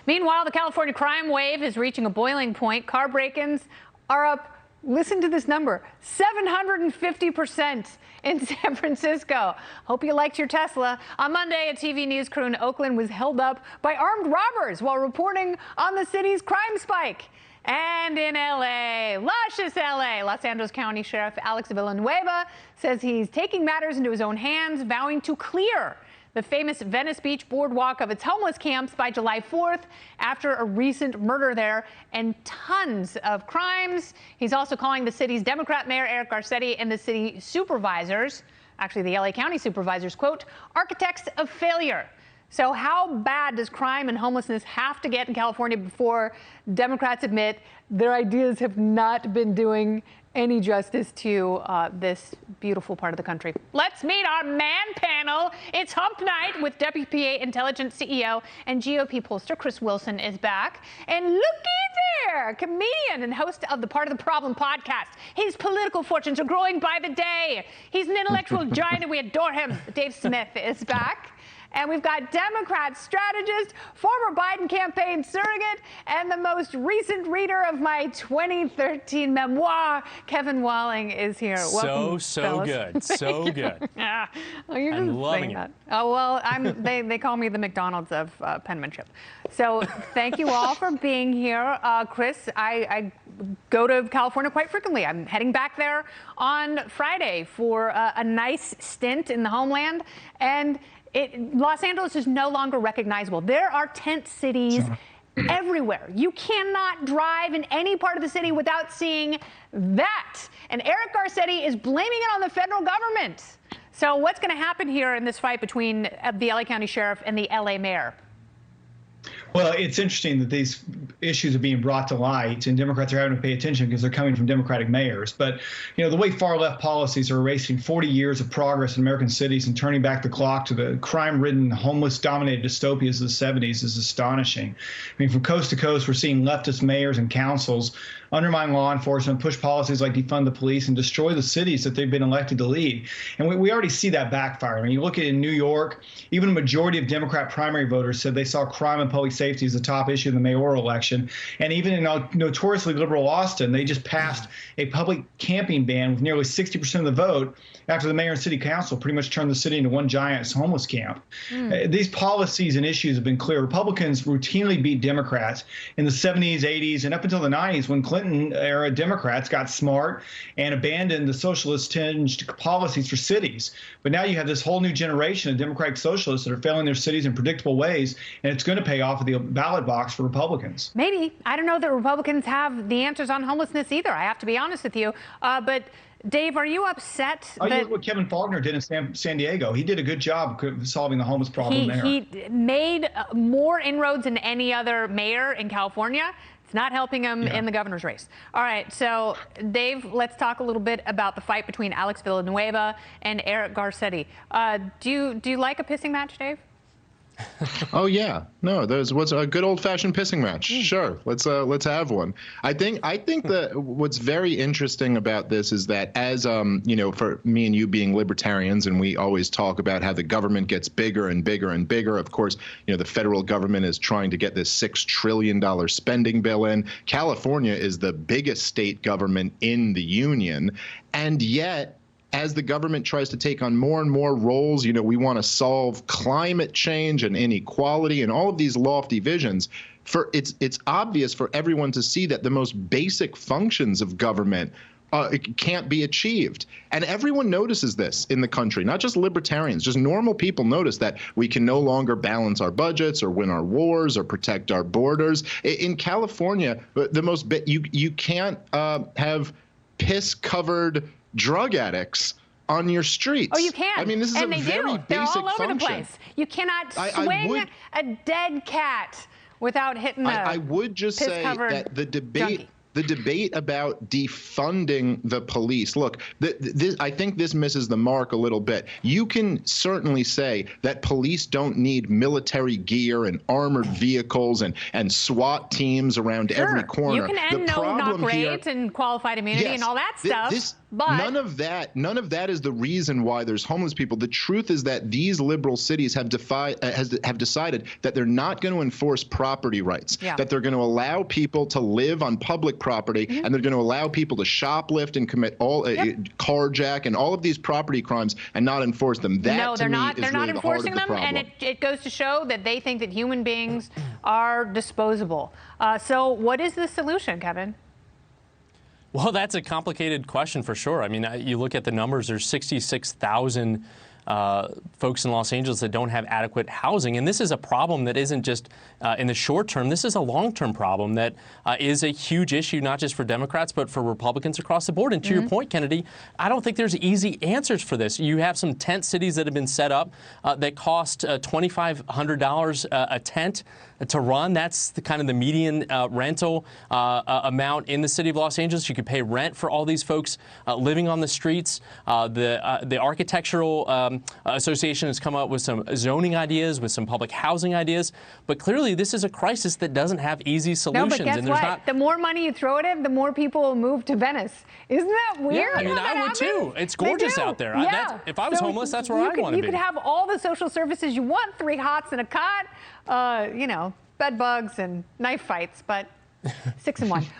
Meanwhile, the California crime wave is reaching a boiling point. Car break-ins are up, listen to this number, 750% in San Francisco. Hope you liked your Tesla. On Monday, a TV news crew in Oakland was held up by armed robbers while reporting on the city's crime spike. And in L.A., luscious L.A., Los Angeles County Sheriff Alex Villanueva says he's taking matters into his own hands, vowing to clear the famous Venice Beach boardwalk of its homeless camps by July 4th after a recent murder there and tons of crimes. He's also calling the city's Democrat Mayor Eric Garcetti and the city supervisors, actually the LA County supervisors, quote, architects of failure. So how bad does crime and homelessness have to get in California before Democrats admit their ideas have not been doing any justice to this beautiful part of the country? Let's meet our man panel. It's Hump Night with WPA Intelligence CEO and GOP pollster Chris Wilson is back. And looky there, comedian and host of the Part of the Problem podcast. His political fortunes are growing by the day. He's an intellectual giant and we adore him. Dave Smith is back. And we've got Democrat strategist, former Biden campaign surrogate, and the most recent reader of my 2013 memoir, Kevin Walling, is here. Welcome, so good. So good. I'm loving it. Oh, well, they call me the McDonald's of penmanship. So thank you all for being here. Chris, I go to California quite frequently. I'm heading back there on Friday for a nice stint in the homeland. And Los Angeles is no longer recognizable. There are tent cities everywhere. You cannot drive in any part of the city without seeing that. And Eric Garcetti is blaming it on the federal government. So what's going to happen here in this fight between the LA County Sheriff and the LA Mayor? Well, it's interesting that these issues are being brought to light and Democrats are having to pay attention because they're coming from Democratic mayors. But, you know, the way far left policies are erasing 40 years of progress in American cities and turning back the clock to the crime-ridden, homeless-dominated dystopias of the 70s is astonishing. I mean, from coast to coast, we're seeing leftist mayors and councils undermine law enforcement, push policies like defund the police, and destroy the cities that they've been elected to lead. And we already see that backfire. I mean, you look at it in New York, even a majority of Democrat primary voters said they saw crime and public safety as the top issue in the mayoral election. And even in notoriously liberal Austin, they just passed a public camping ban with nearly 60% of the vote after the mayor and city council pretty much turned the city into one giant homeless camp. These policies and issues have been clear. Republicans routinely beat Democrats in the 70s, 80s, and up until the 90s when Clinton-era Democrats got smart and abandoned the socialist-tinged policies for cities. But now you have this whole new generation of Democratic socialists that are failing their cities in predictable ways, and it's going to pay off at the ballot box for Republicans. Maybe. I don't know that Republicans have the answers on homelessness either. I have to be honest with you. But Dave, are you upset? You look what Kevin Faulconer did in San Diego. He did a good job of solving the homeless problem there. He made more inroads than any other mayor in California. It's not helping him in the governor's race. All right, so Dave, let's talk a little bit about the fight between Alex Villanueva and Eric Garcetti. Do you like a pissing match, Dave? Oh yeah, no, what's a good old-fashioned pissing match. Sure, let's have one. I think that what's very interesting about this is that as you know, for me and you being libertarians, and we always talk about how the government gets bigger and bigger and bigger. Of course, you know, the federal government is trying to get this $6 trillion spending bill in. California is the biggest state government in the union, and yet, as the government tries to take on more and more roles, you know, we want to solve climate change and inequality and all of these lofty visions. It's obvious for everyone to see that the most basic functions of government it can't be achieved. And everyone notices this in the country, not just libertarians, just normal people notice that we can no longer balance our budgets or win our wars or protect our borders. In California, you can't have piss-covered drug addicts on your streets. Oh, you can. I mean, this is a very basic They're all over function. the place. You cannot swing a dead cat without hitting a I would just say that the the debate about defunding the police. Look, I think this misses the mark a little bit. You can certainly say that police don't need military gear and armored vehicles and SWAT teams around every corner. You can end no-knock raids and qualified immunity and all that stuff. But none of that is the reason why there's homeless people. The truth is that these liberal cities have decided that they're not going to enforce property rights, that they're going to allow people to live on public property, and they're going to allow people to shoplift and commit all carjack and all of these property crimes and not enforce them. That they're not enforcing them, and it goes to show that they think that human beings are disposable. So what is the solution, Kevin? Well, that's a complicated question for sure. I mean, you look at the numbers, there's 66,000 folks in Los Angeles that don't have adequate housing. And this is a problem that isn't just in the short term. This is a long-term problem that is a huge issue, not just for Democrats, but for Republicans across the board. And to your point, Kennedy, I don't think there's easy answers for this. You have some tent cities that have been set up that cost $2,500 a tent to run. That's the kind of the median rental amount in the city of Los Angeles. You could pay rent for all these folks living on the streets. The Architectural Association has come up with some zoning ideas, with some public housing ideas. But clearly, this is a crisis that doesn't have easy solutions. No, but guess what? The more money you throw at it, the more people will move to Venice. Isn't that weird? Yeah, I mean, I would too. It's gorgeous out there. Yeah. If I was homeless, that's where I'd want to be. You could have all the social services you want, 3 hots and a cot, bed bugs and knife fights, but 6 in 1.